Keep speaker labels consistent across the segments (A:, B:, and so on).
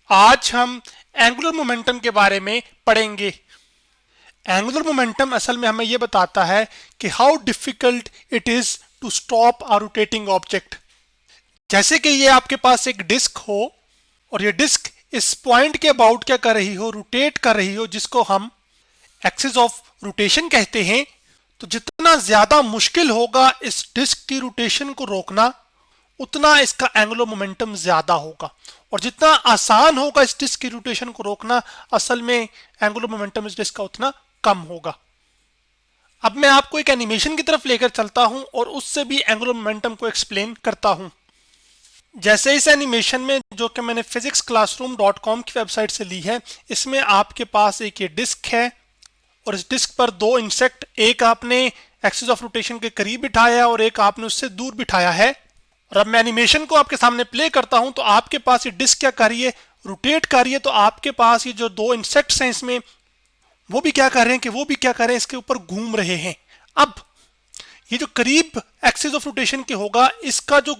A: आज हम angular momentum के बारे में पढ़ेंगे। एंगुलर मोमेंटम असल में हमें यह बताता है कि how difficult it is to stop a rotating object. जैसे कि ये आपके पास एक डिस्क हो और ये डिस्क इस पॉइंट के अबाउट क्या कर रही हो, रोटेट कर रही हो, जिसको हम एक्सिस ऑफ रोटेशन कहते हैं। तो जितना ज्यादा मुश्किल होगा इस डिस्क की रोटेशन को रोकना, उतना इसका एंगुलर मोमेंटम ज्यादा होगा, और जितना आसान होगा इस डिस्क की रोटेशन को रोकना, असल में एंगुलर मोमेंटम इस डिस्क का उतना कम होगा। अब मैं आपको एक एनिमेशन की तरफ लेकर चलता हूं और उससे भी एंगुलर मोमेंटम को एक्सप्लेन करता हूं। जैसे इस एनिमेशन में, जो कि मैंने physicsclassroom.com की वेबसाइट से ली है, इसमें आपके पास एक ये डिस्क है और इस डिस्क पर दो इंसेक्ट, एक आपने एक्सिस ऑफ रोटेशन के करीब बिठाया है और एक आपने उससे दूर बिठाया है। और अब मैं एनिमेशन को आपके सामने प्ले करता हूं तो आपके पास ये डिस्क क्या कर रही है, रोटेट कर रही है। तो आपके पास ये जो दो इंसेक्ट्स हैं इसमें, वो भी क्या कर रहे हैं कि वो भी क्या कर रहे हैं, इसके ऊपर घूम रहे हैं। अब ये जो करीब एक्सिस ऑफ रोटेशन के होगा, इसका जो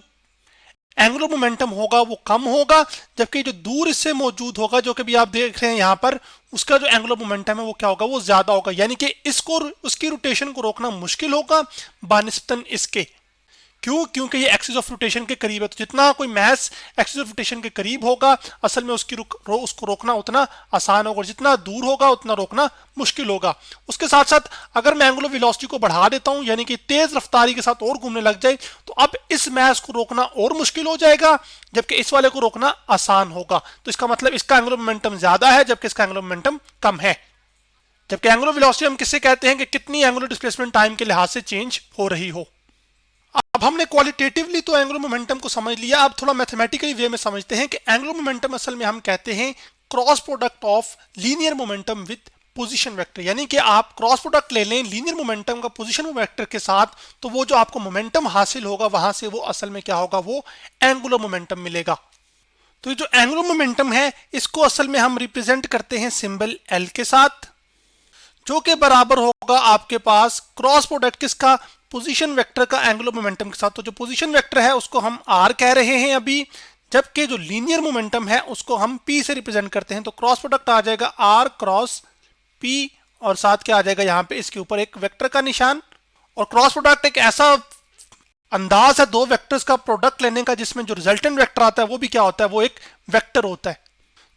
A: एंगुलर मोमेंटम होगा वो कम होगा, जबकि जो दूर इससे मौजूद होगा, जो कि भी आप देख रहे हैं यहाँ पर, उसका जो एंगुलर मोमेंटम है वो क्या होगा, वो ज्यादा होगा। यानी कि इसको, उसकी रोटेशन को रोकना मुश्किल होगा बानिस्बतन इसके। क्यों? क्योंकि ये एक्सिस ऑफ रोटेशन के करीब है। तो जितना कोई मैस एक्सिस ऑफ रोटेशन के करीब होगा, असल में उसको रोकना उतना आसान होगा, और जितना दूर होगा उतना रोकना मुश्किल होगा। उसके साथ साथ अगर मैं एंगुलर वेलोसिटी को बढ़ा देता हूं, यानी कि तेज रफ्तारी के साथ और घूमने लग जाए, तो अब इस मैस को रोकना और मुश्किल हो जाएगा, जबकि इस वाले को रोकना आसान होगा। तो इसका मतलब इसका एंगुलर मोमेंटम ज्यादा है, जबकि इसका एंगुलर मोमेंटम कम है। जबकि एंगुलर वेलोसिटी हम किससे कहते हैं कि कितनी एंगुलर डिस्प्लेसमेंट टाइम के लिहाज से चेंज हो रही हो। अब हमने क्वालिटेटिवली तो एंगुलर मोमेंटम को समझ लिया, अब थोड़ा मैथमेटिकली वे में समझते हैं कि एंगुलर मोमेंटम असल में हम कहते हैं cross product of linear momentum with position vector. यानी कि आप क्रॉस प्रोडक्ट ले लें लीनियर मोमेंटम का पोजीशन वेक्टर के साथ, तो वो जो आपको मोमेंटम हासिल होगा वहां से वो असल में क्या होगा, वो एंगुलर मोमेंटम मिलेगा। तो ये जो एंगुलर मोमेंटम है, इसको असल में हम रिप्रेजेंट करते हैं सिंबल एल के साथ, जो कि बराबर होगा आपके पास क्रॉस प्रोडक्ट किसका, पोजीशन वेक्टर का एंगुलर मोमेंटम के साथ। तो जो पोजीशन वेक्टर है उसको हम आर कह रहे हैं अभी, जबकि जो लीनियर मोमेंटम है उसको हम पी से रिप्रेजेंट करते हैं। तो क्रॉस प्रोडक्ट आ जाएगा आर क्रॉस पी, और साथ क्या आ जाएगा यहाँ पे, इसके ऊपर एक वेक्टर का निशान। और क्रॉस प्रोडक्ट एक ऐसा अंदाज है दो वेक्टर्स का प्रोडक्ट लेने का, जिसमें जो रिजल्टेंट वेक्टर आता है वो भी क्या होता है, वो एक वेक्टर होता है।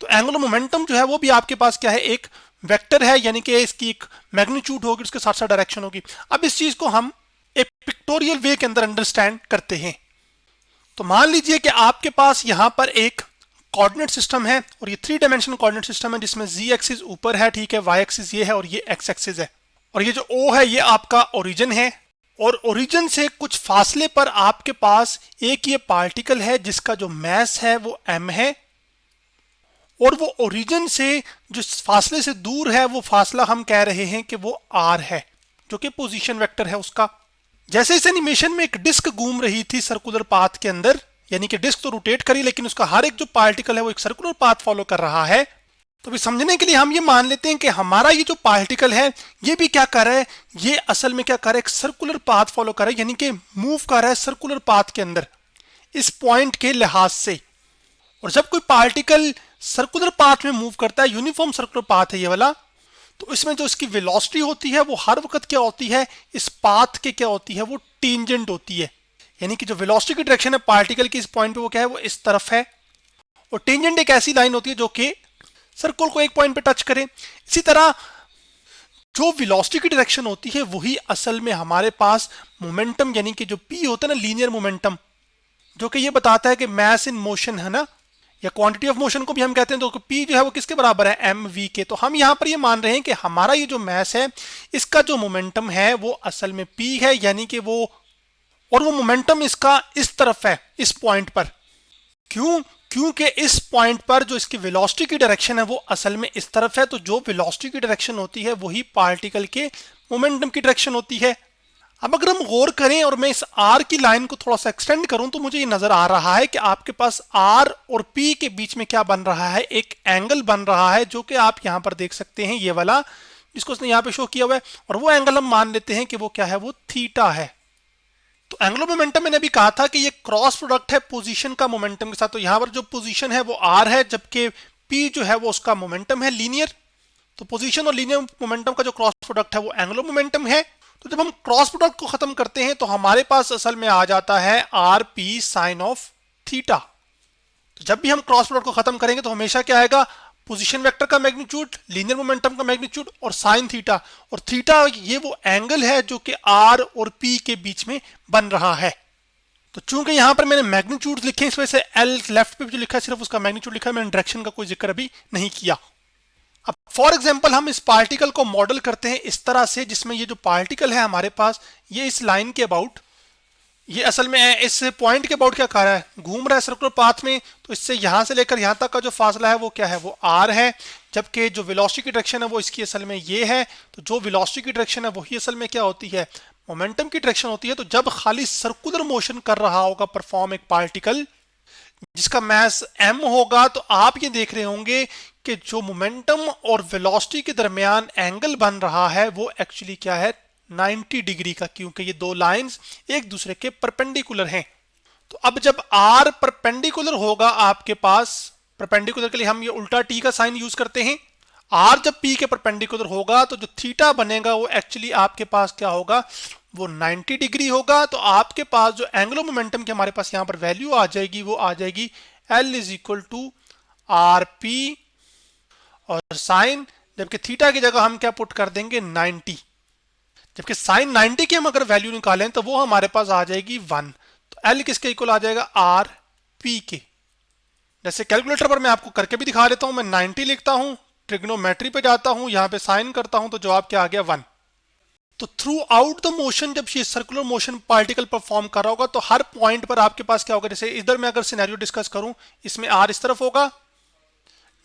A: तो एंगुलर मोमेंटम जो है वो भी आपके पास क्या है, एक वेक्टर है, यानी कि इसकी एक मैग्नीट्यूड होगी, उसके साथ साथ डायरेक्शन होगी। अब इस चीज को हम एक पिक्टोरियल वे के अंदर अंडरस्टैंड करते हैं। तो मान लीजिए कि आपके पास यहां पर एक कोऑर्डिनेट सिस्टम है, और ये 3 डायमेंशनल कोऑर्डिनेट सिस्टम है, जिसमें z एक्सिस ऊपर है, ठीक है, y एक्सिस ये है और ये x एक्सिस है, और ये जो O है ये आपका ओरिजिन है। और ओरिजिन से कुछ फासले पर आपके पास एक ये पार्टिकल है जिसका जो मैस है वो m है, और वो ओरिजिन से जो फासले से दूर है वो फासला हम कह रहे हैं कि वो r है, जो कि पोजीशन वेक्टर है उसका। जैसे इस एनिमेशन में एक डिस्क घूम रही थी सर्कुलर पाथ के अंदर, यानी कि डिस्क तो रोटेट करी, लेकिन उसका हर एक जो पार्टिकल है वो एक सर्कुलर पाथ फॉलो कर रहा है। तो भी समझने के लिए हम ये मान लेते हैं कि हमारा ये जो पार्टिकल है ये भी क्या कर रहा है, ये असल में क्या कर रहा है, एक सर्कुलर पाथ फॉलो कर रहा है, यानी कि मूव कर रहा है सर्कुलर पाथ के अंदर इस पॉइंट के लिहाज से। और जब कोई पार्टिकल सर्कुलर पाथ में मूव करता है, यूनिफॉर्म सर्कुलर पाथ है ये वाला, तो इसमें जो इसकी वेलोसिटी होती है वो हर वक्त क्या होती है, इस पाथ के क्या होती है, वो टेंजेंट होती है। यानी कि जो वेलोसिटी की डायरेक्शन है पार्टिकल की इस पॉइंट पे, वो क्या है, वो इस तरफ है। और टेंजेंट एक ऐसी लाइन होती है जो कि सर्कल को एक पॉइंट पे टच करे। इसी तरह जो वेलोसिटी की डायरेक्शन होती है वही असल में हमारे पास मोमेंटम, यानी कि जो पी होता है ना, लीनियर मोमेंटम, जो कि ये बताता है कि मैस इन मोशन है ना, या क्वांटिटी ऑफ मोशन को भी हम कहते हैं। तो पी जो है वो किसके बराबर है, एम वी के। तो हम यहाँ पर ये मान रहे हैं कि हमारा ये जो मैस है इसका जो मोमेंटम है वो असल में पी है, यानी कि वो, और वो मोमेंटम इसका इस तरफ है, इस पॉइंट पर। क्यों? क्योंकि इस पॉइंट पर जो इसकी वेलोसिटी की डायरेक्शन है वो असल में इस तरफ है। तो जो वेलोसिटी की डायरेक्शन होती है वही पार्टिकल के मोमेंटम की डायरेक्शन होती है। अब अगर हम गौर करें और मैं इस आर की लाइन को थोड़ा सा एक्सटेंड करूं, तो मुझे ये नजर आ रहा है कि आपके पास आर और पी के बीच में क्या बन रहा है, एक एंगल बन रहा है, जो कि आप यहां पर देख सकते हैं, ये वाला जिसको उसने यहां पे शो किया हुआ है। और वो एंगल हम मान लेते हैं कि वो क्या है, वो थीटा है। तो एंगुलर मोमेंटम मैंने अभी कहा था कि ये क्रॉस प्रोडक्ट है पोजीशन का मोमेंटम के साथ। तो यहां पर जो पोजीशन है वो आर है, जबकि P जो है वो उसका मोमेंटम है लीनियर, तो पोजीशन और लीनियर मोमेंटम का जो क्रॉस प्रोडक्ट है वो एंगुलर मोमेंटम है। तो जब हम क्रॉस प्रोडक्ट को खत्म करते हैं तो हमारे पास असल में आ जाता है r p sine of theta. तो जब भी हम क्रॉस प्रोडक्ट को खत्म करेंगे तो हमेशा क्या आएगा, पोजीशन वेक्टर का मैग्नीट्यूड, लीनियर मोमेंटम का मैग्नीट्यूड और साइन थीटा, और थीटा ये वो एंगल है जो कि आर और पी के बीच में बन रहा है। तो चूंकि यहां पर मैंने मैग्नीट्यूड लिखे इस वजह से एल लेफ्ट पे जो लिखा है सिर्फ उसका मैग्नीट्यूड लिखा है, मैंने डायरेक्शन का कोई जिक्र अभी नहीं किया। अब फॉर एग्जांपल हम इस पार्टिकल को मॉडल करते हैं इस तरह से, जिसमें ये जो पार्टिकल है हमारे पास ये इस लाइन के अबाउट, ये असल में इस पॉइंट के अबाउट क्या कर रहा है, घूम रहा है सर्कुलर पाथ में। तो इससे यहां से लेकर यहां तक का जो फासला है वो क्या है, वो आर है, जबकि जो वेलोसिटी की डायरेक्शन है वो इसकी असल में ये है। तो जो वेलोसिटी की डायरेक्शन है वही असल में क्या होती है, मोमेंटम की डायरेक्शन होती है। तो जब खाली सर्कुलर मोशन कर रहा होगा परफॉर्म एक पार्टिकल जिसका मास m होगा, तो आप ये देख रहे होंगे कि जो मोमेंटम और वेलोसिटी के दरमियान एंगल बन रहा है वो एक्चुअली क्या है, 90 डिग्री का, क्योंकि ये दो लाइंस एक दूसरे के परपेंडिकुलर हैं। तो अब जब r परपेंडिकुलर होगा आपके पास, परपेंडिकुलर के लिए हम ये उल्टा t का साइन यूज करते हैं, r जब p के परपेंडिकुलर होगा तो जो थीटा बनेगा वो एक्चुअली आपके पास क्या होगा, वो 90 डिग्री होगा। तो आपके पास जो एंगुलर मोमेंटम की हमारे पास यहां पर वैल्यू आ जाएगी वो आ जाएगी L is equal to r p और साइन, जबकि थीटा की जगह हम क्या पुट कर देंगे 90, जबकि साइन 90 की हम अगर वैल्यू निकालें तो वो हमारे पास आ जाएगी 1। तो L किसके इक्वल आ जाएगा, आर पी के। जैसे कैलकुलेटर पर मैं आपको करके भी दिखा देता हूं, मैं 90 लिखता हूं, ट्रिग्नोमेट्री पे जाता हूं, यहां पे साइन करता हूं, तो जवाब क्या आ गया 1। तो थ्रू आउट द मोशन जब ये सर्कुलर मोशन पार्टिकल परफॉर्म कर रहा होगा तो हर पॉइंट पर आपके पास क्या होगा, जैसे इधर मैं अगर सिनेरियो डिस्कस करूं, इसमें आर इस तरफ होगा,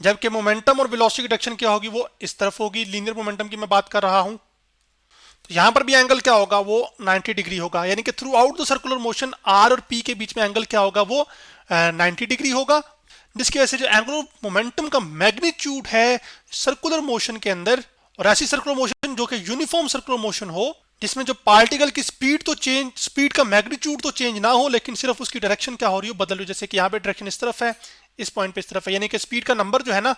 A: जबकि मोमेंटम और वेलोसिटी की डायरेक्शन क्या होगी, वो इस तरफ होगी। लीनियर मोमेंटम की मैं बात कर रहा हूं, तो यहां पर भी एंगल क्या होगा, वो 90 डिग्री होगा। यानी कि throughout the circular motion r और पी के बीच में एंगल क्या होगा, वो 90 डिग्री होगा, जिसकी वजह से जो एंगुलर मोमेंटम का मैग्नीट्यूड है सर्कुलर मोशन के अंदर, और ऐसी सर्कुलर मोशन जो कि यूनिफॉर्म सर्कुलर मोशन हो, जिसमें जो पार्टिकल की स्पीड तो चेंज, स्पीड का मैग्नीट्यूड तो चेंज ना हो, लेकिन सिर्फ उसकी डायरेक्शन क्या हो रही हो, बदल रही हो। जैसे कि यहाँ पे डायरेक्शन इस तरफ है, इस पॉइंट पे इस तरफ है, यानी कि स्पीड का नंबर जो है ना,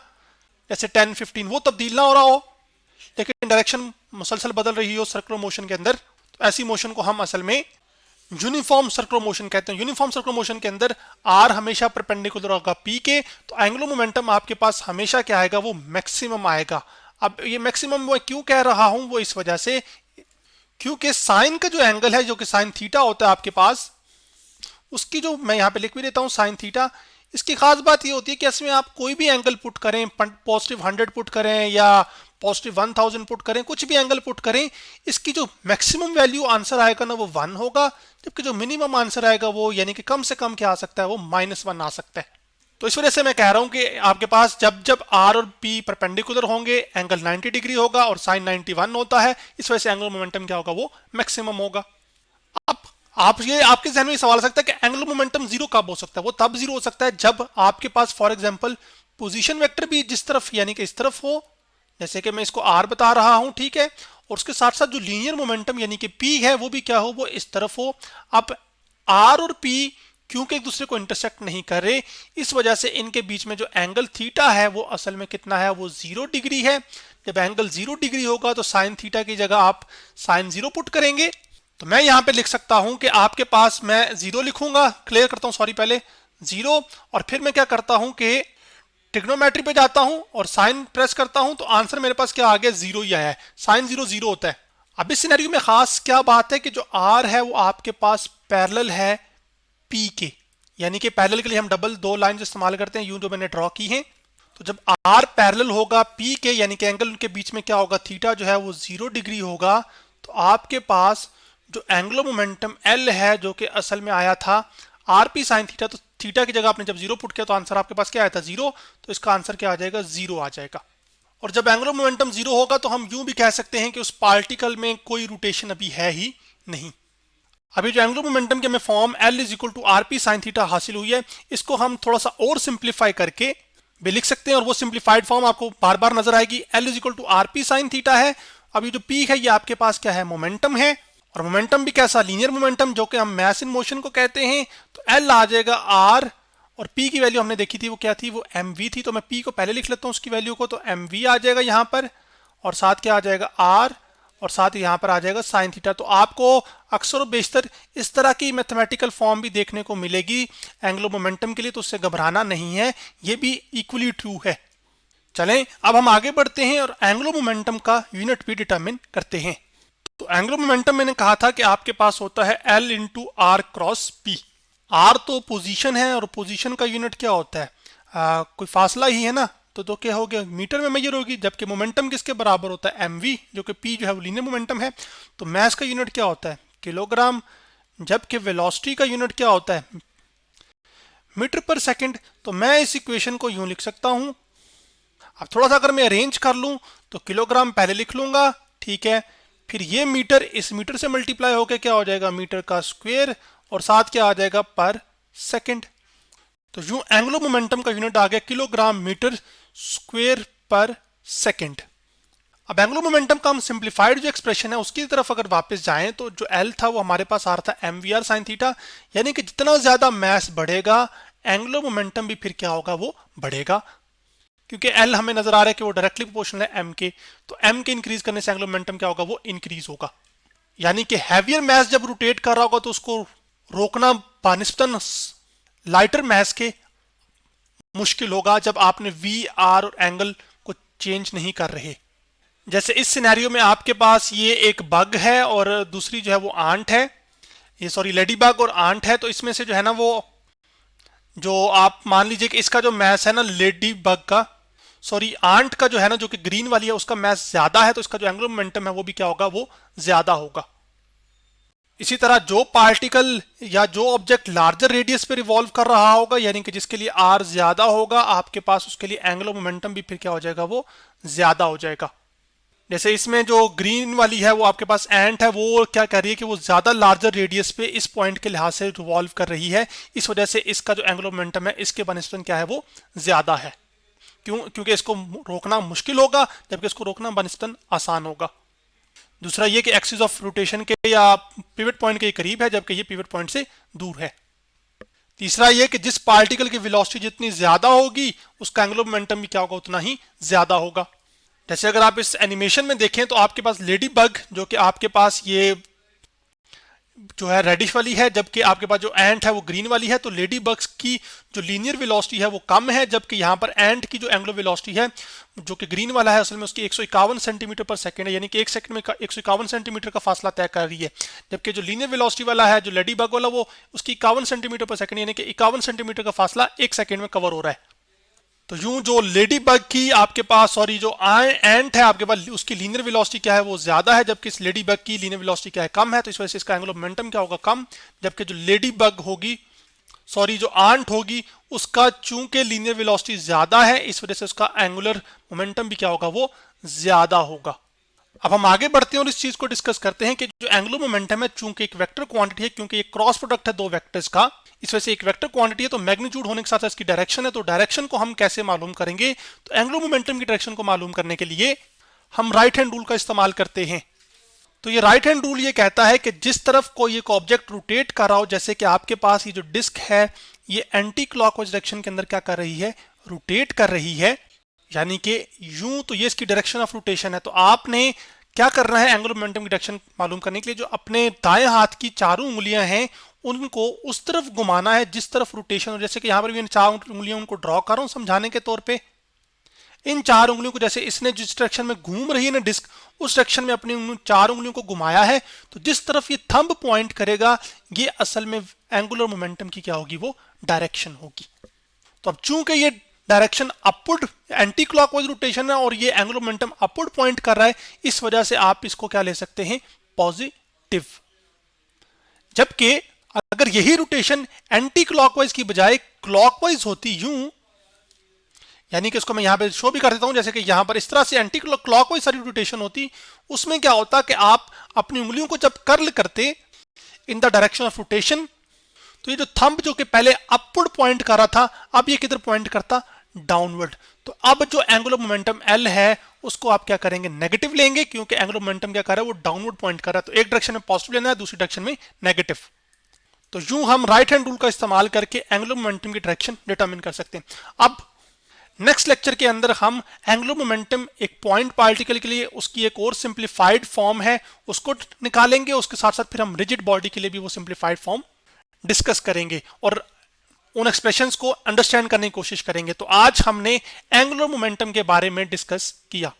A: जैसे 10 15 वो तब्दील ना हो रहा हो, लेकिन डायरेक्शन मुसलसल बदल रही हो सर्कुलर मोशन के अंदर। तो ऐसी मोशन को हम असल में यूनिफॉर्म सर्कुलर मोशन कहते हैं। यूनिफॉर्म सर्कुलर मोशन के अंदर आर हमेशा परपेंडिकुलर होगा पी के, तो एंगुलर मोमेंटम आपके पास हमेशा क्या आएगा, वो मैक्सिमम आएगा। अब ये मैक्सिमम मैं क्यों कह रहा हूं, वो इस वजह से क्योंकि साइन का जो एंगल है जो कि साइन थीटा होता है आपके पास, उसकी जो मैं यहां पे लिख भी देता हूं साइन थीटा, इसकी खास बात ये होती है कि इसमें आप कोई भी एंगल पुट करें, पॉजिटिव 100 पुट करें या पॉजिटिव 1000 पुट करें, कुछ भी एंगल पुट करें, इसकी जो मैक्सिमम वैल्यू आंसर आएगा ना वो 1 होगा, जबकि जो मिनिमम आंसर आएगा वो यानी कि कम से कम क्या आ सकता है, वो -1 आ सकता है। तो इस वजह से मैं कह रहा हूं कि आपके पास जब जब आर और पी परपेंडिकुलर होंगे एंगल 90 डिग्री होगा और साइन 91 होता है, इस वजह से एंगुलर मोमेंटम क्या होगा, वो मैक्सिमम होगा। अब आप ये आपके जहन में ये सवाल आ सकता है कि एंगुलर मोमेंटम जीरो कब हो सकता है, वो तब जीरो हो सकता है जब आपके पास फॉर एग्जांपल पोजीशन वेक्टर भी जिस तरफ यानी कि इस तरफ हो, जैसे कि मैं इसको आर बता रहा हूं, ठीक है, और उसके साथ साथ जो लीनियर मोमेंटम यानी कि पी है वो भी क्या हो, वो इस तरफ हो। अब आर और पी क्योंकि एक दूसरे को इंटरसेक्ट नहीं कर रहे, इस वजह से इनके बीच में जो एंगल थीटा है वो असल में कितना है, वो 0 डिग्री है। जब एंगल 0 डिग्री होगा तो साइन थीटा की जगह आप साइन 0 पुट करेंगे। तो मैं यहां पे लिख सकता हूं कि आपके पास मैं 0 लिखूंगा, क्लियर करता हूं, सॉरी, पहले 0, और फिर मैं क्या करता हूं कि ट्रिग्नोमेट्री पे जाता हूं और साइन प्रेस करता हूं, तो आंसर मेरे पास क्या आ गया, 0 ही आया है। साइन 0 0 होता है। अब इस सिनेरियो में खास क्या बात है कि जो आर है वो आपके पास पैरेलल है पी के, यानी कि पैरेलल के लिए हम डबल 2 लाइन इस्तेमाल करते हैं, यूं जो मैंने ड्रॉ की हैं। तो जब आर पैरेलल होगा पी के, यानी कि एंगल उनके बीच में क्या होगा, थीटा जो है वो 0 डिग्री होगा, तो आपके पास जो एंगुलर मोमेंटम एल है जो कि असल में आया था आर पी साइन थीटा, तो थीटा की जगह आपने जब 0 पुट किया तो आंसर आपके पास क्या आया था, 0, तो इसका आंसर क्या आ जाएगा, 0 आ जाएगा। और जब एंगुलर मोमेंटम 0 होगा तो हम यूं भी कह सकते हैं कि उस पार्टिकल में कोई रोटेशन अभी है ही नहीं। अभी जो एंगुलर मोमेंटम के हमें form L is equal to r p sine theta हासिल हुई है, इसको हम थोड़ा सा और सिंप्लीफाई करके भी लिख सकते हैं, और वो सिंप्लीफाइड फॉर्म आपको बार बार नजर आएगी। L is equal to r p sine theta है। अभी जो P है ये आपके पास क्या है, मोमेंटम है, और मोमेंटम भी कैसा, लीनियर मोमेंटम, जो कि हम मास इन मोशन को कहते हैं। तो L आ जाएगा R और p की वैल्यू हमने देखी थी वो क्या थी, वो mv थी। तो मैं p को पहले लिख लेता हूँ उसकी वैल्यू को, तो mv आ जाएगा यहाँ पर, और साथ क्या आ जाएगा r, और साथ ही यहाँ पर आ जाएगा साइन थीटा। तो आपको अक्सर और बेशतर इस तरह की मैथमेटिकल फॉर्म भी देखने को मिलेगी एंगुलर मोमेंटम के लिए, तो उससे घबराना नहीं है, ये भी इक्वली ट्रू है। चलें अब हम आगे बढ़ते हैं और एंगुलर मोमेंटम का यूनिट भी डिटरमिन करते हैं। तो एंगुलर मोमेंटम मैंने कहा था कि आपके पास होता है L into r cross p. R तो पोजीशन है, और पोजीशन का यूनिट क्या होता है, कोई फासला ही है ना, तो क्या हो गया, मीटर में मेजर होगी। जबकि मोमेंटम किसके बराबर होता है, mv, जो कि p जो है वो लीनियर मोमेंटम है। तो मास का यूनिट क्या होता है, किलोग्राम। जबकि वेलोसिटी का यूनिट क्या होता है, मीटर पर सेकंड। तो मैं इस इक्वेशन को यूं लिख सकता हूं। अब थोड़ा सा अगर मैं अरेंज कर लूं तो किलोग्राम पहले लिख लूंगा, ठीक है, फिर ये मीटर इस मीटर से मल्टीप्लाई होकर क्या हो जाएगा, मीटर का स्क्वायर, और साथ क्या आ जाएगा, पर सेकंड। तो यूं एंगुलर मोमेंटम का यूनिट आ गया किलोग्राम मीटर स्क्वायर पर सेकंड। अब एंगुलर मोमेंटम का हम सिंप्लीफाइड जो एक्सप्रेशन है उसकी तरफ अगर वापस जाएं, तो जो एल था वो हमारे पास आ रहा था mvr साइन थीटा, यानी कि जितना ज्यादा मास बढ़ेगा एंगुलर मोमेंटम भी फिर क्या होगा, वो बढ़ेगा, क्योंकि एल हमें नजर आ रहा है कि वो डायरेक्टली प्रोपोर्शनल है एम के। तो एम के इंक्रीज करने से एंगुलर मोमेंटम क्या होगा, वो इंक्रीज होगा। यानी कि हैवियर मास जब रोटेट कर रहा होगा तो उसको रोकना बानिस्बतन लाइटर मास के मुश्किल होगा, जब आपने वी आर और एंगल को चेंज नहीं कर रहे। जैसे इस सिनेरियो में आपके पास ये एक बग है और दूसरी जो है वो आंट है, ये सॉरी लेडी बग और आंट है। तो इसमें से जो है ना वो, जो आप मान लीजिए कि इसका जो मैस है ना लेडी बग का, सॉरी आंट का जो है ना, जो कि ग्रीन वाली है, उसका मैस ज्यादा है, तो इसका जो एंगुलर मोमेंटम है वो भी क्या होगा, वो ज्यादा होगा। इसी तरह जो पार्टिकल या जो ऑब्जेक्ट लार्जर रेडियस पे रिवॉल्व कर रहा होगा, यानी कि जिसके लिए आर ज्यादा होगा आपके पास, उसके लिए एंगुलर मोमेंटम भी फिर क्या हो जाएगा, वो ज्यादा हो जाएगा। जैसे इसमें जो ग्रीन वाली है वो आपके पास एंट है, वो क्या कर रही है कि वो ज्यादा लार्जर रेडियस पे इस पॉइंट के लिहाज से रिवॉल्व कर रही है, इस वजह से इसका जो एंगुलर मोमेंटम है इसके बनिस्बत क्या है, वो ज्यादा है। क्यों, क्योंकि इसको रोकना मुश्किल होगा, जबकि इसको रोकना बनिस्बत आसान होगा। दूसरा ये कि एक्सिस ऑफ रोटेशन के या पिवट पॉइंट के करीब है, जबकि ये पिवट पॉइंट से दूर है। तीसरा ये कि जिस पार्टिकल की वेलोसिटी जितनी ज्यादा होगी उसका एंगुलर मोमेंटम भी क्या होगा, उतना ही ज्यादा होगा। जैसे अगर आप इस एनिमेशन में देखें तो आपके पास लेडी बग, जो कि आपके पास ये जो है रेडिश वाली है, जबकि आपके पास जो एंट है वो ग्रीन वाली है। तो लेडी बग्स की जो लीनियर वेलोसिटी है वो कम है, जबकि यहाँ पर एंट की जो एंगुलर वेलोसिटी है जो कि ग्रीन वाला है, असल में उसकी 151 सेंटीमीटर पर सेकंड है, यानी कि एक सेकंड में 151 सेंटीमीटर का फासला तय कर रही है। जबकि जो लीनियर वेलोसिटी वाला है, जो लेडी बग वाला, वो उसकी 51 सेंटीमीटर पर सेकंड, यानी कि 51 सेंटीमीटर का फासला एक सेकंड में कवर हो रहा है। तो यूं जो लेडी बग की आपके पास, सॉरी जो एंट है आपके पास, उसकी लीनियर वेलोसिटी क्या है, वो ज्यादा है, जबकि इस लेडी बग की लीनियर वेलोसिटी क्या है, कम है। तो इस वजह से इसका एंगुलर मोमेंटम क्या होगा, कम। जबकि जो लेडी बग होगी, सॉरी जो आंट होगी, उसका चूंकि लीनियर वेलोसिटी ज्यादा है, इस वजह से उसका एंगुलर मोमेंटम भी क्या होगा, वो ज्यादा होगा। अब हम आगे बढ़ते हैं और इस चीज को डिस्कस करते हैं कि जो एंगुलर मोमेंटम है, चूंकि एक वेक्टर क्वांटिटी है, क्योंकि ये क्रॉस प्रोडक्ट है दो वेक्टर्स का, इस वजह से एक वेक्टर क्वांटिटी है, तो मैग्नीट्यूड होने के साथ इसकी डायरेक्शन है। तो डायरेक्शन को हम कैसे मालूम करेंगे, तो एंगुलर मोमेंटम की डायरेक्शन को मालूम करने के लिए हम राइट हैंड रूल का इस्तेमाल करते हैं। तो ये राइट हैंड रूल ये कहता है कि जिस तरफ कोई एक ऑब्जेक्ट रोटेट कर रहा हो, जैसे कि आपके पास ये जो डिस्क है ये एंटी क्लॉकवाइज डायरेक्शन के अंदर क्या कर रही है, रोटेट कर रही है, यानी कि यूं, तो ये इसकी डायरेक्शन ऑफ रोटेशन है। तो आपने क्या करना है, एंगुलर मोमेंटम की डायरेक्शन मालूम करने के लिए जो अपने दाएं हाथ की चारों उंगलियां हैं उनको उस तरफ घुमाना है जिस तरफ रोटेशन हो। जैसे कि यहाँ पर भी चार उंगलियां उनको ड्रॉ कर रहा हूं समझाने के तौर पे। इन चार उंगलियों को जैसे इसने जिस डायरेक्शन में घूम रही है ना डिस्क, उस डायरेक्शन में अपनी चार उंगलियों को घुमाया है, तो जिस तरफ ये थंब पॉइंट करेगा ये असल में एंगुलर मोमेंटम की क्या होगी, वो डायरेक्शन होगी। तो अब चूंकि ये direction upward anti clockwise rotation है और ये एंगुलर मोमेंटम अपवर्ड पॉइंट कर रहा है, इस वजह से आप इसको क्या ले सकते हैं, पॉजिटिव। जबकि अगर यही रोटेशन एंटी क्लॉकवाइज की बजाय क्लॉकवाइज होती यूं, यानी कि इसको मैं यहां पे शो भी कर देता हूं, जैसे कि यहां पर इस तरह से एंटी क्लॉकवाइज सारी रोटेशन होती, उसमें क्या होता कि आप अपनी उंगलियों को जब कर्ल करते in the direction of rotation, तो ये जो थंब जो कि पहले अपवर्ड पॉइंट कर रहा था, अब ये किधर पॉइंट करता, डाउनवर्ड। तो अब जो एंगुलर मोमेंटम L है उसको आप क्या करेंगे, नेगेटिव लेंगे, क्योंकि एंगुलर मोमेंटम क्या कर रहा है, वो डाउनवर्ड पॉइंट कर रहा है। तो एक डायरेक्शन में पॉजिटिव लेना है, दूसरी डायरेक्शन में नेगेटिव। तो यूं हम राइट हैंड रूल का इस्तेमाल करके एंगुलर मोमेंटम की डायरेक्शन डिटरमिन कर सकते हैं। अब नेक्स्ट लेक्चर के अंदर हम एंगुलर मोमेंटम एक पॉइंट पार्टिकल के लिए उसकी एक और सिंप्लीफाइड फॉर्म है उसको निकालेंगे, उसके साथ साथ फिर हम रिजिड बॉडी के लिए भी वो सिंप्लीफाइड फॉर्म डिस्कस करेंगे और उन एक्सप्रेशंस को अंडरस्टैंड करने की कोशिश करेंगे। तो आज हमने एंगुलर मोमेंटम के बारे में डिस्कस किया।